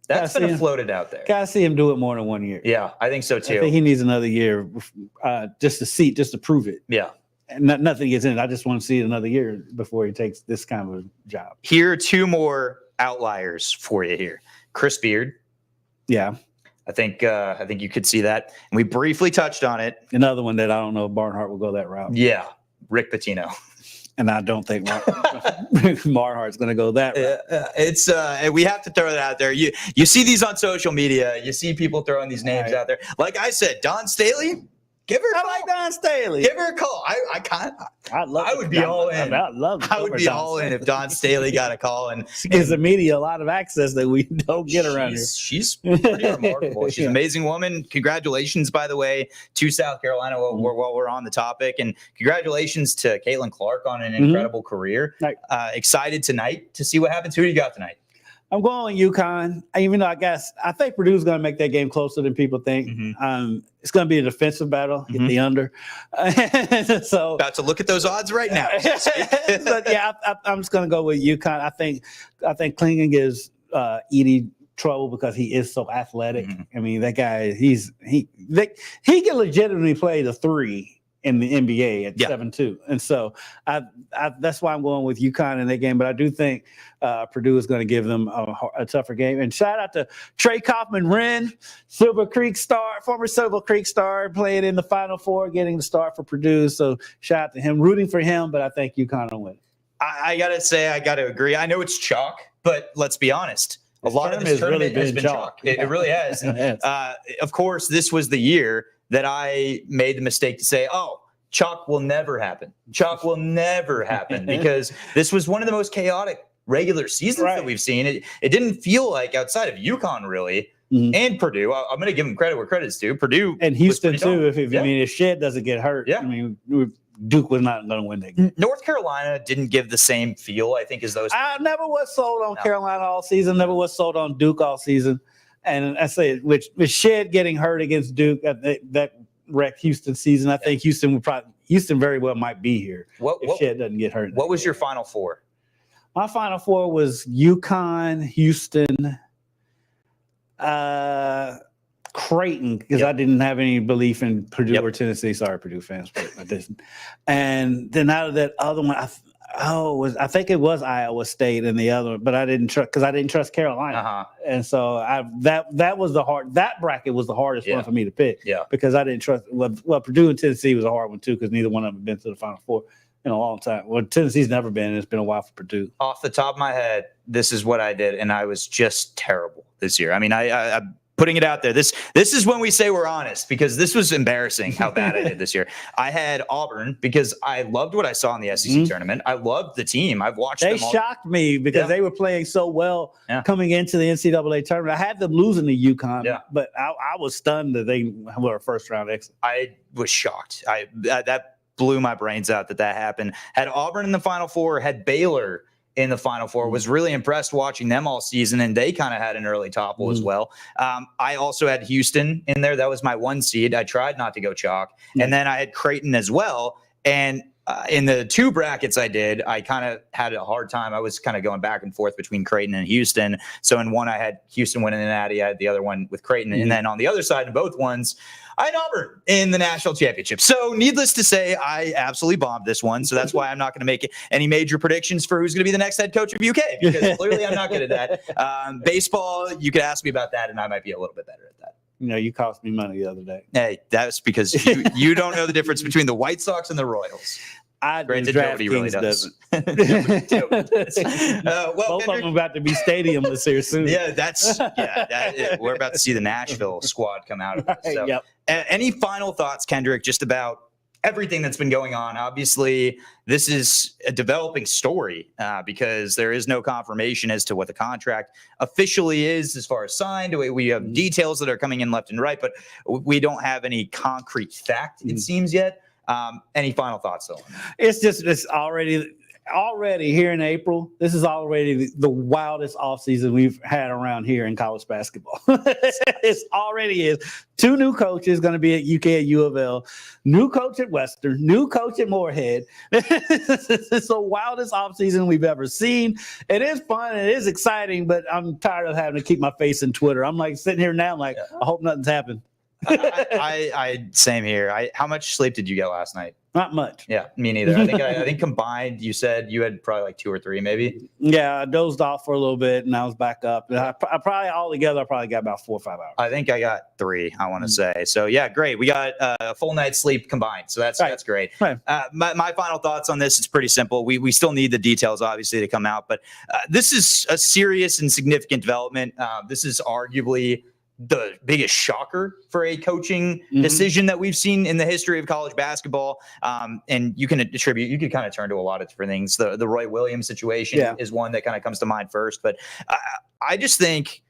[SPEAKER 3] That's been floated out there.
[SPEAKER 2] Gotta see him do it more than 1 year.
[SPEAKER 3] Yeah, I think so too.
[SPEAKER 2] I think he needs another year just to prove it.
[SPEAKER 3] Yeah.
[SPEAKER 2] and nothing gets in it. I just want to see it another year before he takes this kind of a job.
[SPEAKER 3] Here are two more outliers for you here. Chris Beard.
[SPEAKER 2] Yeah.
[SPEAKER 3] I think you could see that. And we briefly touched on it.
[SPEAKER 2] Another one that I don't know if Barnhart will go that route.
[SPEAKER 3] Yeah. Rick Pitino.
[SPEAKER 2] And I don't think Barnhart's going to go that route.
[SPEAKER 3] It's we have to throw that out there. You see these on social media. You see people throwing these names out there. Like I said, Don Staley. Give her a call.
[SPEAKER 2] I like Don Staley.
[SPEAKER 3] Give her a call. I would be all in. I would be all in if Don Staley got a call. And
[SPEAKER 2] she gives the media a lot of access that we don't get around here.
[SPEAKER 3] She's pretty remarkable. She's an amazing woman. Congratulations, by the way, to South Carolina while we're on the topic. And congratulations to Caitlin Clark on an incredible career. Excited tonight to see what happens. Who do you got tonight?
[SPEAKER 2] I'm going UConn, even though I think Purdue's going to make that game closer than people think. It's going to be a defensive battle, get the under. So
[SPEAKER 3] about to look at those odds right now.
[SPEAKER 2] But yeah, I'm just going to go with UConn. I think Klingon gives Edie trouble because he is so athletic. I mean, that guy, he can legitimately play the three in the NBA at 7-2. And so that's why I'm going with UConn in that game. But I do think Purdue is going to give them a tougher game. And shout out to Trey Kaufman-Wren, former Silver Creek star, playing in the Final Four, getting the start for Purdue. So shout out to him, rooting for him, but I think UConn will win.
[SPEAKER 3] I got to say, I got to agree. I know it's chalk, but let's be honest. A lot of this tournament has been chalk. It really has. And, of course, this was the year that I made the mistake to say, chalk will never happen. Chalk will never happen because this was one of the most chaotic regular seasons that we've seen. It didn't feel like outside of UConn really and Purdue. I'm going to give them credit where credit's due. Purdue
[SPEAKER 2] and Houston too. If Shed doesn't get hurt, I mean, Duke was not going to win that game.
[SPEAKER 3] North Carolina didn't give the same feel, I think, as those.
[SPEAKER 2] I never was sold on Carolina all season. Never was sold on Duke all season. And I say, with Shed getting hurt against Duke, that wrecked Houston's season. I think Houston very well might be here if Shed doesn't get hurt.
[SPEAKER 3] What was your Final Four?
[SPEAKER 2] My Final Four was UConn, Houston, Creighton, because I didn't have any belief in Purdue or Tennessee. Sorry, Purdue fans, but I didn't. And then out of that other one, I think it was Iowa State and the other one, but I didn't trust because I didn't trust Carolina, and so that was that bracket was the hardest one for me to pick, because I didn't trust. Well, Purdue and Tennessee was a hard one too because neither one of them had been to the Final Four in a long time. Well, Tennessee's never been, and it's been a while for Purdue.
[SPEAKER 3] Off the top of my head, this is what I did, and I was just terrible this year. I mean, I putting it out there. This is when we say we're honest, because this was embarrassing how bad I did this year. I had Auburn because I loved what I saw in the SEC tournament. I loved the team. I've watched them all.
[SPEAKER 2] They shocked me because they were playing so well coming into the NCAA tournament. I had them losing to UConn, but I was stunned that they were a first-round exit.
[SPEAKER 3] I was shocked. That blew my brains out that happened. Had Auburn in the Final Four, had Baylor in the Final Four, was really impressed watching them all season, and they kind of had an early topple as well. I also had Houston in there. That was my 1 seed. I tried not to go chalk. And then I had Creighton as well. And in the 2 brackets I did, I kind of had a hard time. I was kind of going back and forth between Creighton and Houston. So in one, I had Houston winning the Natty. I had the other one with Creighton. And then on the other side, in both ones, I had Auburn in the national championship. So needless to say, I absolutely bombed this one. So that's why I'm not going to make any major predictions for who's going to be the next head coach of UK, because clearly I'm not good at that. Baseball, you could ask me about that, and I might be a little bit better at that.
[SPEAKER 2] You cost me money the other day.
[SPEAKER 3] Hey, that's because you don't know the difference between the White Sox and the Royals.
[SPEAKER 2] Granted,
[SPEAKER 3] nobody really does.
[SPEAKER 2] Both of them about to be stadiumless here soon.
[SPEAKER 3] We're about to see the Nashville squad come out of this. So, any final thoughts, Kendrick, just about everything that's been going on? Obviously, this is a developing story because there is no confirmation as to what the contract officially is as far as signed. We have details that are coming in left and right, but we don't have any concrete fact, it seems, yet. Any final thoughts, though?
[SPEAKER 2] It's already here in April. This is already the wildest offseason we've had around here in college basketball. It already is. 2 new coaches going to be at UK at U of L, new coach at Western, new coach at Moorhead. It's the wildest offseason we've ever seen. It is fun. It is exciting, but I'm tired of having to keep my face in Twitter. I'm like sitting here now, I hope nothing's happened.
[SPEAKER 3] I same here. How much sleep did you get last night?
[SPEAKER 2] Not much.
[SPEAKER 3] Yeah, me neither. I think combined, you said you had probably like 2 or 3, maybe.
[SPEAKER 2] Yeah, I dozed off for a little bit, and I was back up. I probably altogether, I probably got about 4 or 5 hours.
[SPEAKER 3] I think I got 3. I want to say. So yeah, great. We got a full night's sleep combined. So that's great.
[SPEAKER 2] Right.
[SPEAKER 3] My final thoughts on this. It's pretty simple. We still need the details, obviously, to come out, but this is a serious and significant development. This is arguably the biggest shocker for a coaching decision that we've seen in the history of college basketball. And you can kind of turn to a lot of different things. The Roy Williams situation is one that kind of comes to mind first. But I just think,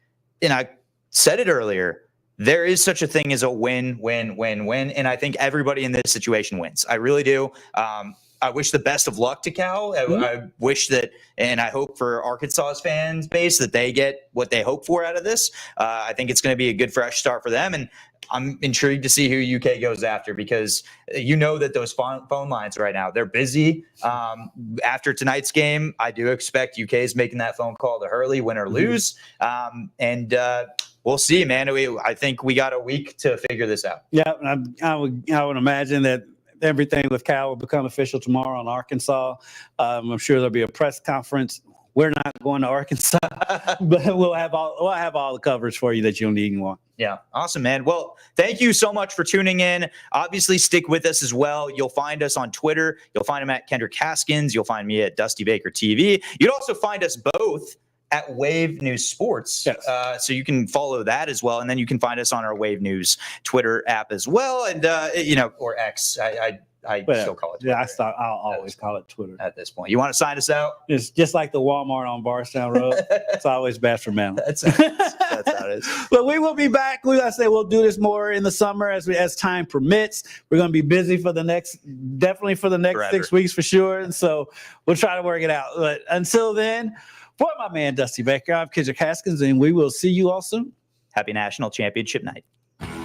[SPEAKER 3] and I said it earlier, there is such a thing as a win. And I think everybody in this situation wins. I really do. I wish the best of luck to Cal. I wish that, and I hope for Arkansas's fans base that they get what they hope for out of this. I think it's going to be a good fresh start for them. And I'm intrigued to see who UK goes after, because you know that those phone lines right now, they're busy. After tonight's game, I do expect UK is making that phone call to Hurley, win or lose. We'll see, man. I think we got a week to figure this out.
[SPEAKER 2] Yeah, I would imagine that everything with Cal will become official tomorrow in Arkansas. I'm sure there'll be a press conference. We're not going to Arkansas, but we'll have all the coverage for you that you'll need and want.
[SPEAKER 3] Yeah. Awesome, man. Well, thank you so much for tuning in. Obviously, stick with us as well. You'll find us on Twitter. You'll find him at Kendrick Haskins. You'll find me at Dusty Baker TV. You'd also find us both at Wave News Sports.
[SPEAKER 2] Yes.
[SPEAKER 3] So you can follow that as well. And then you can find us on our Wave News Twitter app as well. And, or X. I still call it Twitter.
[SPEAKER 2] Yeah, I'll always call it Twitter.
[SPEAKER 3] At this point. You want to sign us out?
[SPEAKER 2] It's just like the Walmart on Barstown Road. It's always best for men.
[SPEAKER 3] That's how it is.
[SPEAKER 2] But we will be back. We'll do this more in the summer as time permits. We're going to be busy for the next 6 weeks for sure. And so we'll try to work it out. But until then, for my man, Dusty Baker, I'm Kendrick Haskins, and we will see you all soon.
[SPEAKER 3] Happy National Championship Night.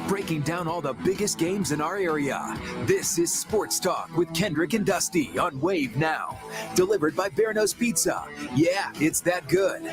[SPEAKER 1] Breaking down all the biggest games in our area. This is Sports Talk with Kendrick and Dusty on Wave Now. Delivered by Bear Nose Pizza. Yeah, it's that good.